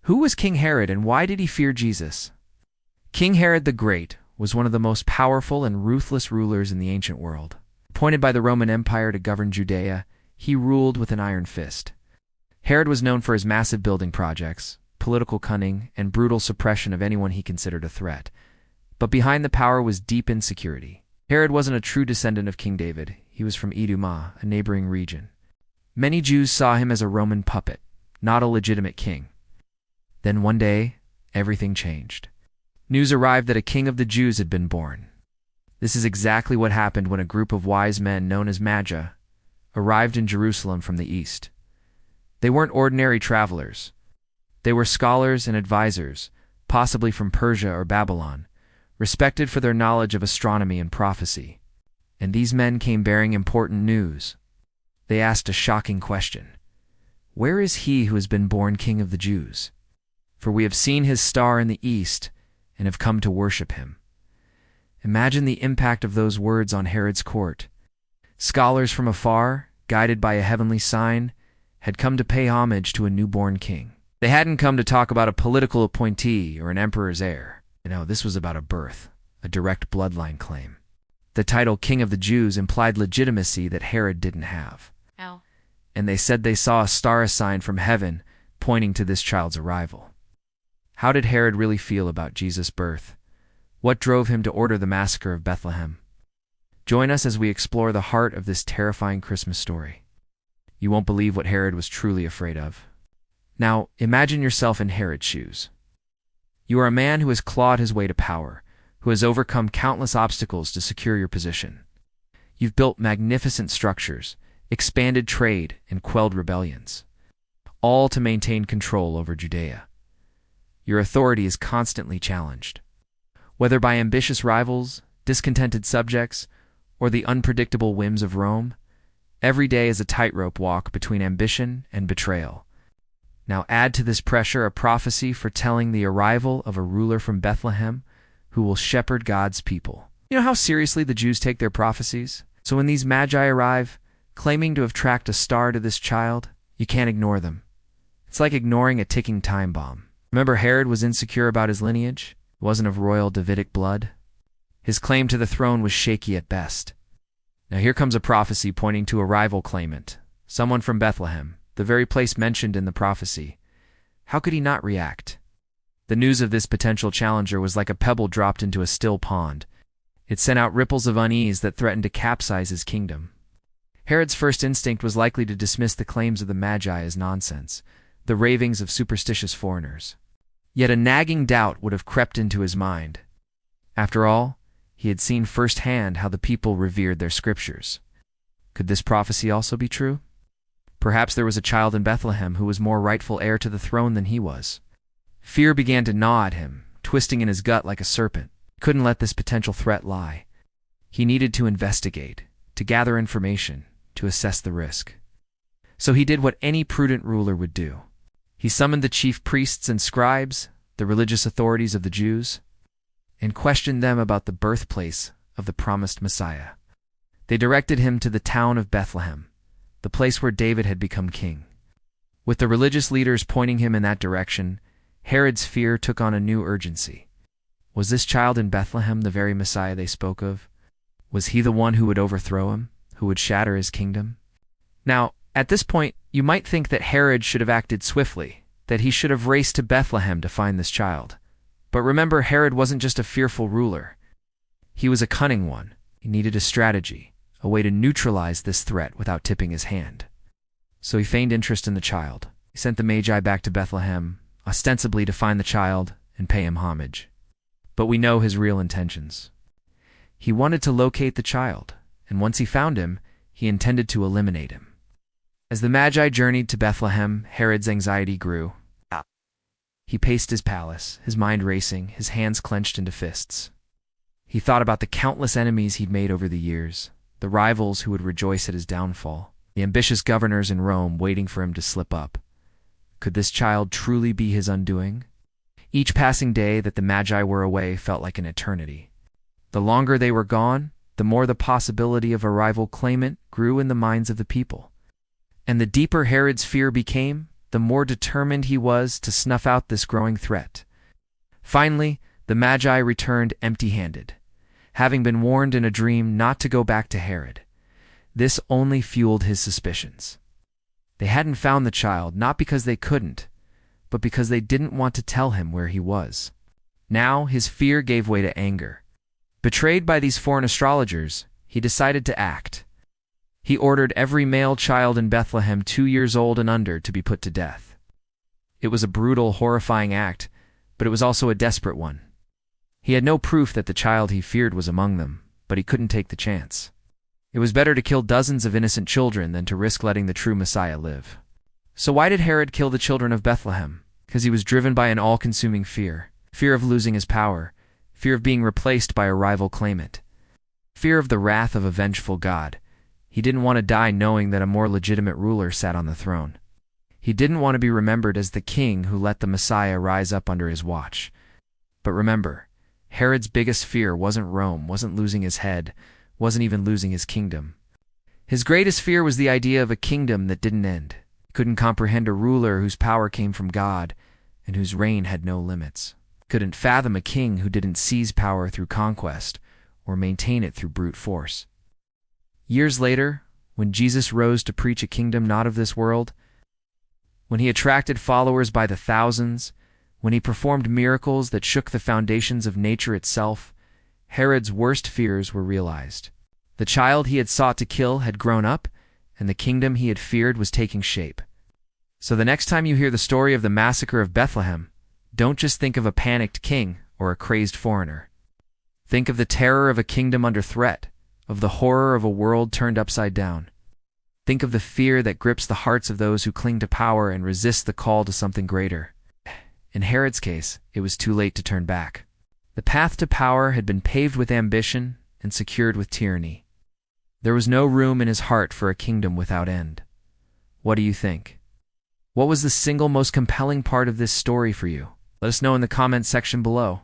Who was King Herod and why did he fear Jesus? King Herod the Great was one of the most powerful and ruthless rulers in the ancient world. Appointed by the Roman Empire to govern Judea, he ruled with an iron fist. Herod was known for his massive building projects, political cunning, and brutal suppression of anyone he considered a threat. But behind the power was deep insecurity. Herod wasn't a true descendant of King David. He was from Idumea, a neighboring region. Many Jews saw him as a Roman puppet, not a legitimate king. Then one day, everything changed. News arrived that a king of the Jews had been born. This is exactly what happened when a group of wise men known as Magi arrived in Jerusalem from the east. They weren't ordinary travelers. They were scholars and advisors, possibly from Persia or Babylon, respected for their knowledge of astronomy and prophecy. And these men came bearing important news. They asked a shocking question. Where is he who has been born King of the Jews? For we have seen his star in the east and have come to worship him. Imagine the impact of those words on Herod's court. Scholars from afar, guided by a heavenly sign, had come to pay homage to a newborn king. They hadn't come to talk about a political appointee or an emperor's heir. No, this was about a birth, a direct bloodline claim. The title King of the Jews implied legitimacy that Herod didn't have. Ow. And they said they saw a star sign from heaven pointing to this child's arrival. How did Herod really feel about Jesus' birth? What drove him to order the massacre of Bethlehem? Join us as we explore the heart of this terrifying Christmas story. You won't believe what Herod was truly afraid of. Now, imagine yourself in Herod's shoes. You are a man who has clawed his way to power, who has overcome countless obstacles to secure your position. You've built magnificent structures, expanded trade, and quelled rebellions, all to maintain control over Judea. Your authority is constantly challenged. Whether by ambitious rivals, discontented subjects, or the unpredictable whims of Rome, every day is a tightrope walk between ambition and betrayal. Now add to this pressure a prophecy foretelling the arrival of a ruler from Bethlehem who will shepherd God's people. You know how seriously the Jews take their prophecies? So when these Magi arrive, claiming to have tracked a star to this child, you can't ignore them. It's like ignoring a ticking time bomb. Remember, Herod was insecure about his lineage? He wasn't of royal Davidic blood. His claim to the throne was shaky at best. Now here comes a prophecy pointing to a rival claimant, someone from Bethlehem, the very place mentioned in the prophecy. How could he not react? The news of this potential challenger was like a pebble dropped into a still pond. It sent out ripples of unease that threatened to capsize his kingdom. Herod's first instinct was likely to dismiss the claims of the Magi as nonsense, the ravings of superstitious foreigners. Yet a nagging doubt would have crept into his mind. After all, he had seen firsthand how the people revered their scriptures. Could this prophecy also be true? Perhaps there was a child in Bethlehem who was more rightful heir to the throne than he was. Fear began to gnaw at him, twisting in his gut like a serpent. He couldn't let this potential threat lie. He needed to investigate, to gather information, to assess the risk. So he did what any prudent ruler would do. He summoned the chief priests and scribes, the religious authorities of the Jews, and questioned them about the birthplace of the promised Messiah. They directed him to the town of Bethlehem, the place where David had become king. With the religious leaders pointing him in that direction, Herod's fear took on a new urgency. Was this child in Bethlehem the very Messiah they spoke of? Was he the one who would overthrow him, who would shatter his kingdom? Now, at this point, you might think that Herod should have acted swiftly, that he should have raced to Bethlehem to find this child. But remember, Herod wasn't just a fearful ruler. He was a cunning one. He needed a strategy, a way to neutralize this threat without tipping his hand. So he feigned interest in the child. He sent the Magi back to Bethlehem, ostensibly to find the child and pay him homage. But we know his real intentions. He wanted to locate the child, and once he found him, he intended to eliminate him. As the Magi journeyed to Bethlehem, Herod's anxiety grew. He paced his palace, his mind racing, his hands clenched into fists. He thought about the countless enemies he'd made over the years, the rivals who would rejoice at his downfall, the ambitious governors in Rome waiting for him to slip up. Could this child truly be his undoing? Each passing day that the Magi were away felt like an eternity. The longer they were gone, the more the possibility of a rival claimant grew in the minds of the people. And the deeper Herod's fear became, the more determined he was to snuff out this growing threat. Finally, the Magi returned empty-handed, having been warned in a dream not to go back to Herod. This only fueled his suspicions. They hadn't found the child not because they couldn't, but because they didn't want to tell him where he was. Now his fear gave way to anger. Betrayed by these foreign astrologers, he decided to act. He ordered every male child in Bethlehem 2 years old and under to be put to death. It was a brutal, horrifying act, but it was also a desperate one. He had no proof that the child he feared was among them, but he couldn't take the chance. It was better to kill dozens of innocent children than to risk letting the true Messiah live. So why did Herod kill the children of Bethlehem? Because he was driven by an all-consuming fear. Fear of losing his power. Fear of being replaced by a rival claimant. Fear of the wrath of a vengeful God. He didn't want to die knowing that a more legitimate ruler sat on the throne. He didn't want to be remembered as the king who let the Messiah rise up under his watch. But remember, Herod's biggest fear wasn't Rome, wasn't losing his head, wasn't even losing his kingdom. His greatest fear was the idea of a kingdom that didn't end. He couldn't comprehend a ruler whose power came from God and whose reign had no limits. Couldn't fathom a king who didn't seize power through conquest or maintain it through brute force. Years later, when Jesus rose to preach a kingdom not of this world, when he attracted followers by the thousands, when he performed miracles that shook the foundations of nature itself, Herod's worst fears were realized. The child he had sought to kill had grown up, and the kingdom he had feared was taking shape. So the next time you hear the story of the massacre of Bethlehem, don't just think of a panicked king or a crazed foreigner. Think of the terror of a kingdom under threat, of the horror of a world turned upside down. Think of the fear that grips the hearts of those who cling to power and resist the call to something greater. In Herod's case, it was too late to turn back. The path to power had been paved with ambition and secured with tyranny. There was no room in his heart for a kingdom without end. What do you think? What was the single most compelling part of this story for you? Let us know in the comments section below.